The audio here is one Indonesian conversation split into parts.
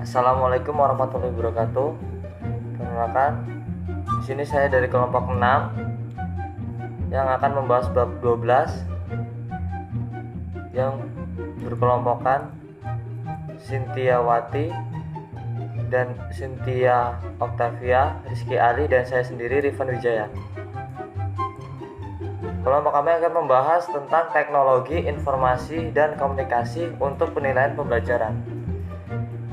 Assalamualaikum warahmatullahi wabarakatuh. Perkenalkan, di sini saya dari kelompok 6 yang akan membahas bab 12 yang berkelompokkan Sintiawati dan Cynthia Octavia, Rizky Ali, dan saya sendiri Rifan Wijaya. Kelompok kami akan membahas tentang teknologi informasi dan komunikasi untuk penilaian pembelajaran.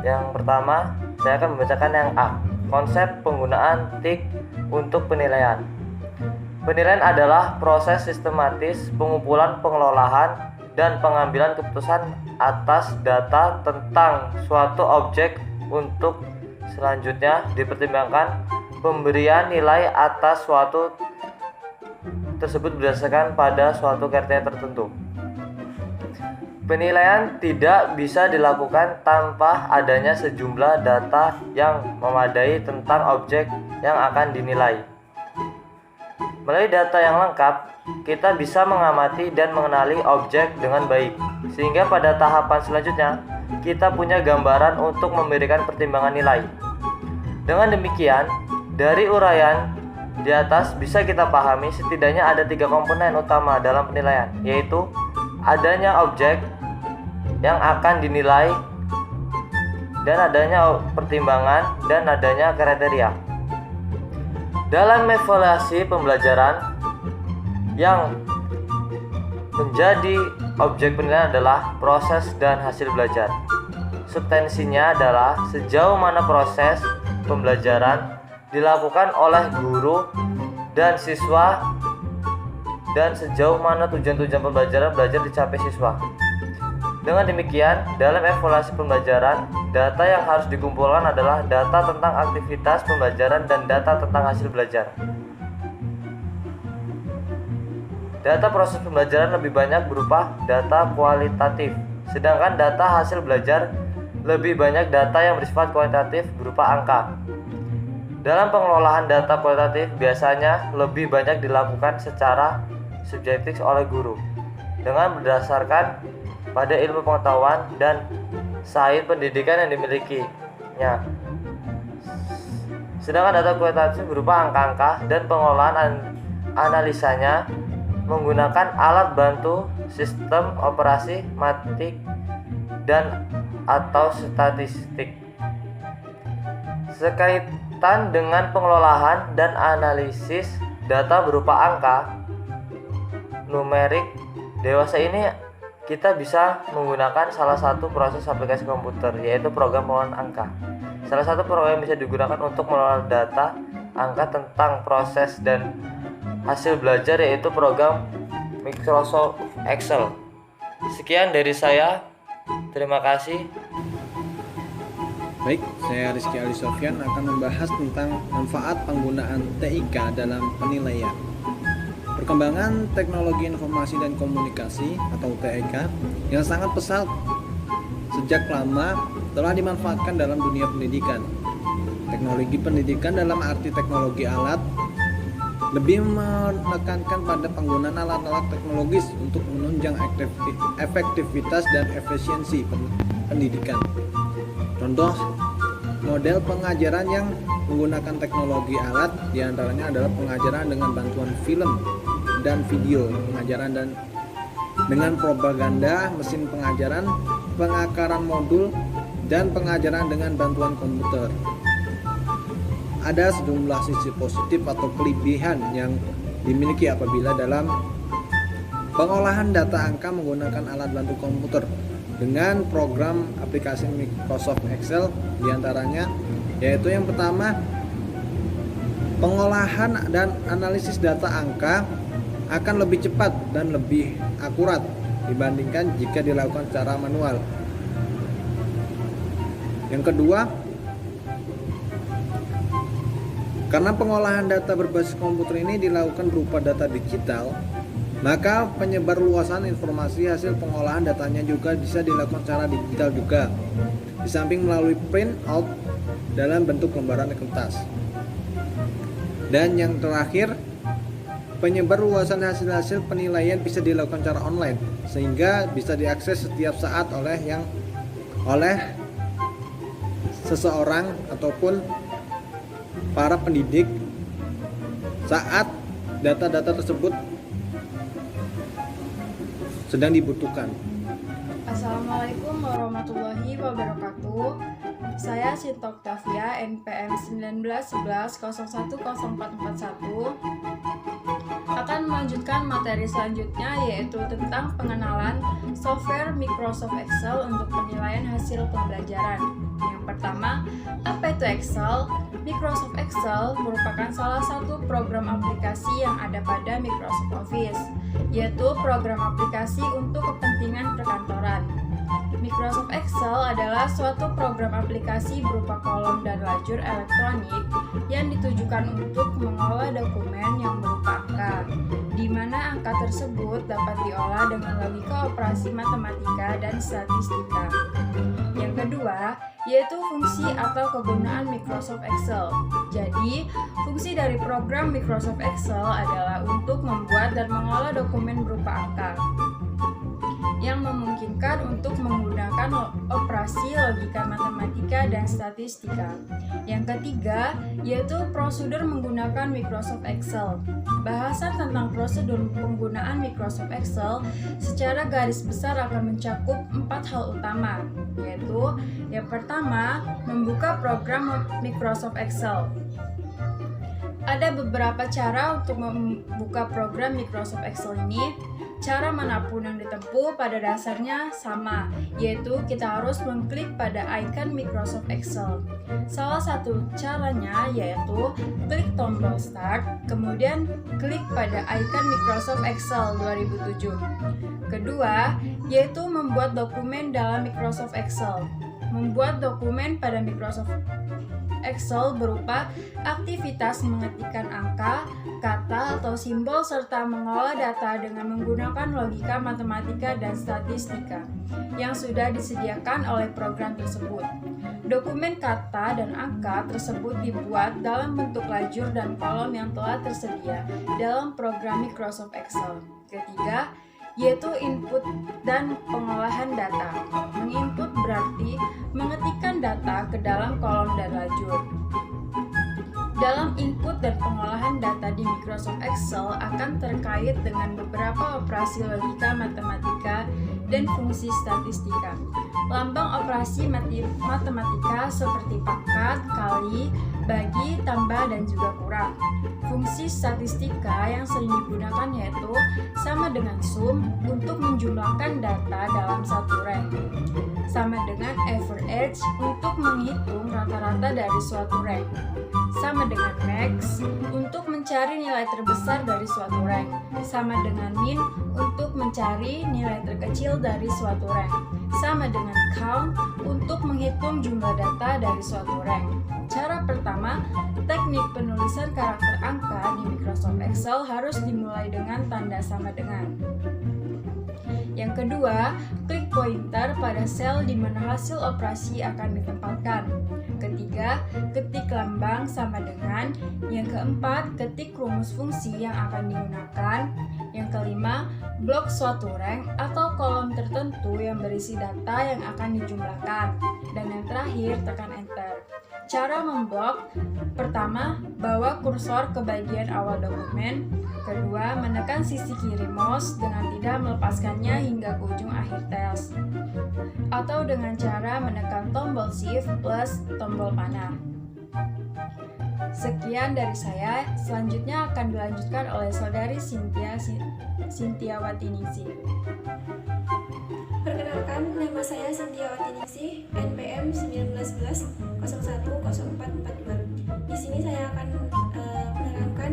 Yang pertama, saya akan membacakan yang A, konsep penggunaan TIK untuk penilaian. Penilaian adalah proses sistematis pengumpulan, pengelolaan, dan pengambilan keputusan atas data tentang suatu objek untuk selanjutnya dipertimbangkan pemberian nilai atas suatu tersebut berdasarkan pada suatu kriteria tertentu. Penilaian tidak bisa dilakukan tanpa adanya sejumlah data yang memadai tentang objek yang akan dinilai. Melalui data yang lengkap, kita bisa mengamati dan mengenali objek dengan baik, sehingga pada tahapan selanjutnya kita punya gambaran untuk memberikan pertimbangan nilai. Dengan demikian, dari uraian di atas bisa kita pahami setidaknya ada 3 komponen utama dalam penilaian, yaitu adanya objek yang akan dinilai, dan adanya pertimbangan, dan adanya kriteria. Dalam evaluasi pembelajaran, yang menjadi objek penilaian adalah proses dan hasil belajar. Substansinya adalah sejauh mana proses pembelajaran dilakukan oleh guru dan siswa, dan sejauh mana tujuan-tujuan pembelajaran belajar dicapai siswa. Dengan demikian, dalam evaluasi pembelajaran, data yang harus dikumpulkan adalah data tentang aktivitas pembelajaran dan data tentang hasil belajar. Data proses pembelajaran lebih banyak berupa data kualitatif, sedangkan data hasil belajar lebih banyak data yang bersifat kuantitatif berupa angka. Dalam pengelolaan data kualitatif biasanya lebih banyak dilakukan secara subjektif oleh guru dengan berdasarkan pada ilmu pengetahuan dan sains pendidikan yang dimilikinya. Sedangkan data kualitatif berupa angka-angka dan pengelolaan analisanya menggunakan alat bantu sistem operasi matematik dan atau statistik. Sekaitan dengan pengelolaan dan analisis data berupa angka numerik dewasa ini, kita bisa menggunakan salah satu proses aplikasi komputer, yaitu program pengelolaan angka. Salah satu program yang bisa digunakan untuk mengelola data angka tentang proses dan hasil belajar yaitu program Microsoft Excel. Sekian dari saya. Terima kasih. Baik, saya Rizky Ali Sofyan akan membahas tentang manfaat penggunaan TIK dalam penilaian. Perkembangan teknologi informasi dan komunikasi atau TIK yang sangat pesat sejak lama telah dimanfaatkan dalam dunia pendidikan. Teknologi pendidikan dalam arti teknologi alat lebih menekankan pada penggunaan alat-alat teknologis untuk menunjang efektivitas dan efisiensi pendidikan. Contoh model pengajaran yang menggunakan teknologi alat diantaranya adalah pengajaran dengan bantuan film dan video, pengajaran dan dengan propaganda, mesin pengajaran, pengakaran modul, dan pengajaran dengan bantuan komputer. Ada sejumlah sisi positif atau kelebihan yang dimiliki apabila dalam pengolahan data angka menggunakan alat bantu komputer dengan program aplikasi Microsoft Excel diantaranya, yaitu yang pertama, pengolahan dan analisis data angka akan lebih cepat dan lebih akurat dibandingkan jika dilakukan secara manual. Yang kedua, karena pengolahan data berbasis komputer ini dilakukan berupa data digital, maka penyebar luasan informasi hasil pengolahan datanya juga bisa dilakukan secara digital juga, di samping melalui print out dalam bentuk lembaran kertas. Dan yang terakhir, penyebar luasan hasil-hasil penilaian bisa dilakukan secara online, sehingga bisa diakses setiap saat oleh seseorang ataupun para pendidik saat data-data tersebut sedang dibutuhkan. Assalamualaikum warahmatullahi wabarakatuh. Saya Sinta Octavia, NPM 1911010441, akan melanjutkan materi selanjutnya, yaitu tentang pengenalan software Microsoft Excel untuk penilaian hasil pembelajaran. Yang pertama, apa itu Excel? Microsoft Excel merupakan salah satu program aplikasi yang ada pada Microsoft Office, yaitu program aplikasi untuk kepentingan perkantoran. Microsoft Excel adalah suatu program aplikasi berupa kolom dan lajur elektronik yang ditujukan untuk mengolah dokumen yang berupa angka, di mana angka tersebut dapat diolah dengan logika operasi matematika dan statistika. Yang kedua, yaitu fungsi atau kegunaan Microsoft Excel. Jadi, fungsi dari program Microsoft Excel adalah untuk membuat dan mengolah dokumen berupa angka, yang memungkinkan untuk menggunakan operasi logika matematika dan statistika. Yang ketiga, yaitu prosedur menggunakan Microsoft Excel. Bahasan tentang prosedur penggunaan Microsoft Excel secara garis besar akan mencakup 4 hal utama, yaitu yang pertama, membuka program Microsoft Excel. Ada beberapa cara untuk membuka program Microsoft Excel ini. Cara manapun yang ditempuh pada dasarnya sama, yaitu kita harus mengklik pada icon Microsoft Excel. Salah satu caranya yaitu klik tombol Start, kemudian klik pada icon Microsoft Excel 2007. Kedua, yaitu membuat dokumen dalam Microsoft Excel. Membuat dokumen pada Microsoft Excel berupa aktivitas mengetikkan angka, kata, atau simbol serta mengolah data dengan menggunakan logika matematika dan statistika yang sudah disediakan oleh program tersebut. Dokumen kata dan angka tersebut dibuat dalam bentuk lajur dan kolom yang telah tersedia dalam program Microsoft Excel. Ketiga, yaitu input dan pengolahan data. Menginput berarti mengetikkan data ke dalam kolom dan lajur. Dalam input dan pengolahan data di Microsoft Excel akan terkait dengan beberapa operasi logika matematika dan fungsi statistika. Lambang operasi matematika seperti pangkat, kali, bagi, tambah, dan juga kurang. Fungsi statistika yang sering digunakan yaitu sama dengan sum untuk menjumlahkan data dalam satu rank, sama dengan average untuk menghitung rata-rata dari suatu rank, sama dengan max untuk mencari nilai terbesar dari suatu rank, sama dengan min untuk mencari nilai terkecil dari suatu rank, sama dengan count untuk menghitung jumlah data dari suatu rank. Cara pertama, teknik penulisan karakter angka di Microsoft Excel harus dimulai dengan tanda sama dengan. Yang kedua, klik pointer pada sel di mana hasil operasi akan ditempatkan. Ketiga, ketik lambang sama dengan. Yang keempat, ketik rumus fungsi yang akan digunakan. Yang kelima, blok suatu rank atau kolom tertentu yang berisi data yang akan dijumlahkan. Dan yang terakhir, tekan enter. Cara memblok: pertama, bawa kursor ke bagian awal dokumen. Kedua, menekan sisi kiri mouse dengan tidak melepaskannya hingga ke ujung akhir teks, atau dengan cara menekan tombol shift plus tombol panah. Sekian dari saya, selanjutnya akan dilanjutkan oleh saudari Sintiawati Ningsih. Perkenalkan, nama saya Sintiawati Ningsih, NPM 1911010442. Di sini saya akan menerangkan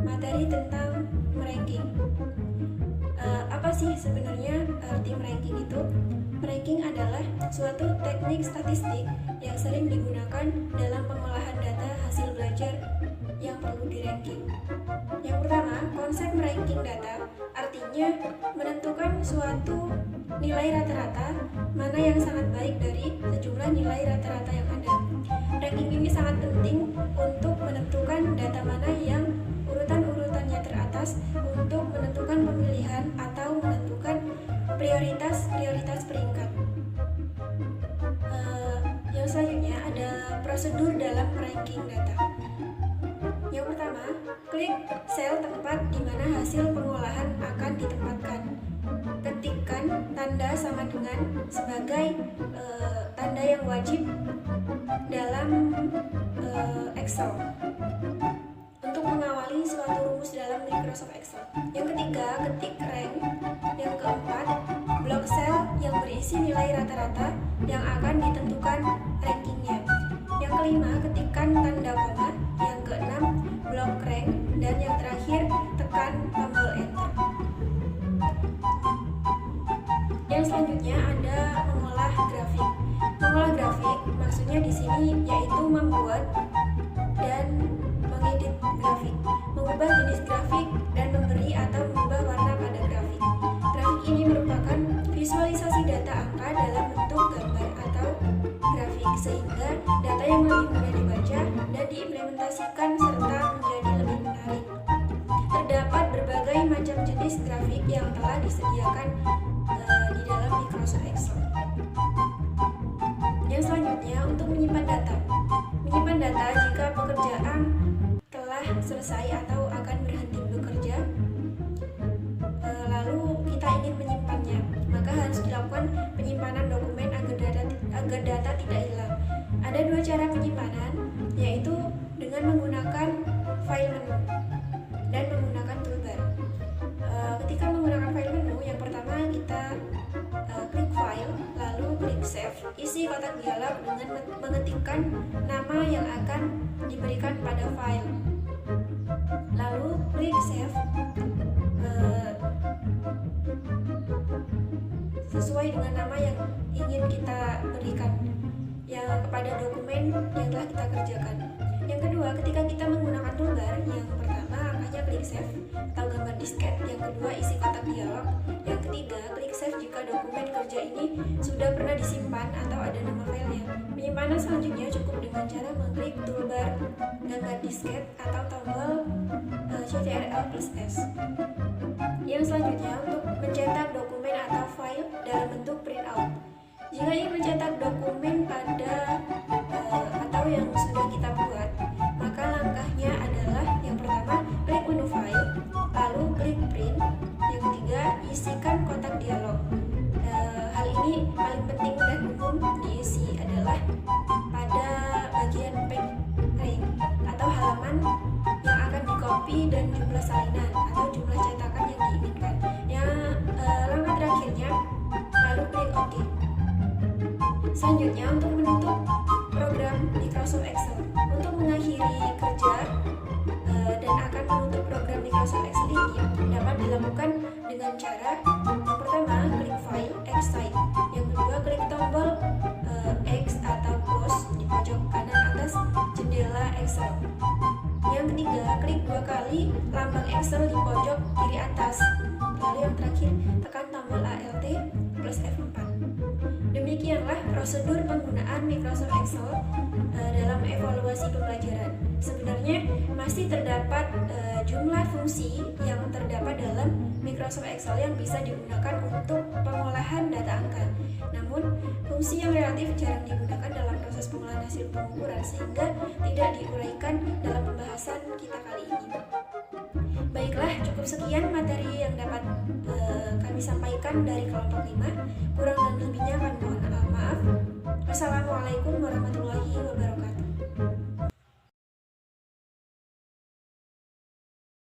materi tentang meranking. Apa sih sebenarnya arti meranking itu? Meranking adalah suatu teknik statistik yang sering digunakan dalam pengolahan data hasil belajar yang perlu di-ranking. Yang pertama, konsep meranking data artinya menentukan suatu nilai rata-rata mana yang sangat baik dari sejumlah nilai rata-rata yang ada. Ranking ini sangat penting untuk menentukan data mana yang urutan-urutannya teratas untuk menentukan pemilihan atau menentukan prioritas peringkat. Yang selanjutnya ada prosedur dalam ranking data. Yang pertama, klik sel tempat di mana hasil pengolahan akan ditempatkan. Ketikkan tanda sama dengan sebagai tanda yang wajib dalam Excel untuk mengawali suatu rumus dalam Microsoft Excel. Yang ketiga, ketik rank. Yang keempat, blok sel yang berisi nilai rata-rata yang akan ditentukan rankingnya. Yang kelima, ketikkan tanda koma. Yang keenam, blok rank. Dan yang terakhir, tekan tombol enter. Yang selanjutnya ada mengolah grafik. Mengolah grafik maksudnya di sini yaitu membuat dan mengedit grafik, mengubah jenis grafik dan memberi atau mengubah warna pada grafik. Grafik ini merupakan visualisasi data angka dalam bentuk gambar atau grafik sehingga data yang lebih mudah dibaca dan diimplementasikan serta menjadi lebih menarik. Terdapat berbagai macam jenis grafik yang telah disediakan di dalam Microsoft Excel. Yang selanjutnya untuk menyimpan data. Menyimpan data jika pekerjaan telah selesai atau akan berhenti bekerja, lalu kita ingin menyimpannya, maka harus dilakukan penyimpanan dokumen agar data tidak hilang. Ada dua cara penyimpanan, yaitu dengan menggunakan file menu dan menggunakan toolbar. Ketika menggunakan file menu, yang pertama kita klik file, lalu klik save, isi kotak dialog dengan mengetikkan nama yang akan diberikan pada file, lalu klik save sesuai dengan nama yang ingin kita berikan kepada dokumen yang telah kita kerjakan. Yang kedua, ketika kita menggunakan toolbar, yang pertama hanya klik save atau gambar disket, yang kedua isi kotak dialog, yang ketiga klik save jika dokumen kerja ini sudah pernah disimpan atau ada nama filenya. Penyimpanan selanjutnya cukup dengan cara mengklik toolbar gambar disket atau tombol Ctrl+S. Yang selanjutnya untuk mencetak dokumen atau file dalam bentuk printout. Jika ingin mencetak dokumen atau yang sudah kita buat, maka langkahnya adalah yang pertama klik menu file, lalu klik print, yang ketiga isikan kotak dialog. Hal ini paling penting dan umum diisi adalah pada bagian page rank atau halaman yang akan dikopi dan jumlah salinan atau jumlah cetakan yang diinginkan. Langkah terakhirnya lalu klik OK. Selanjutnya untuk menutup program Microsoft Excel. Untuk mengakhiri kerja dan akan menutup program Microsoft Excel ini dapat dilakukan dengan cara yang pertama klik file, Excite. Yang kedua klik tombol X atau close di pojok kanan atas jendela Excel. Yang ketiga klik dua kali lambang Excel di pojok kiri atas. Lalu yang terakhir tekan tombol Alt plus F4. Demikianlah prosedur penggunaan Microsoft Excel dalam evaluasi pembelajaran. Sebenarnya masih terdapat jumlah fungsi yang terdapat dalam Microsoft Excel yang bisa digunakan untuk pengolahan data angka. Namun, fungsi yang relatif jarang digunakan dalam proses pengolahan hasil pengukuran sehingga tidak diuraikan dalam pembahasan kita kali ini. Baiklah, cukup sekian materi yang dapat kami sampaikan dari kelompok 5. Kurang dan lebihnya kami mohon maaf. Wassalamualaikum warahmatullahi wabarakatuh.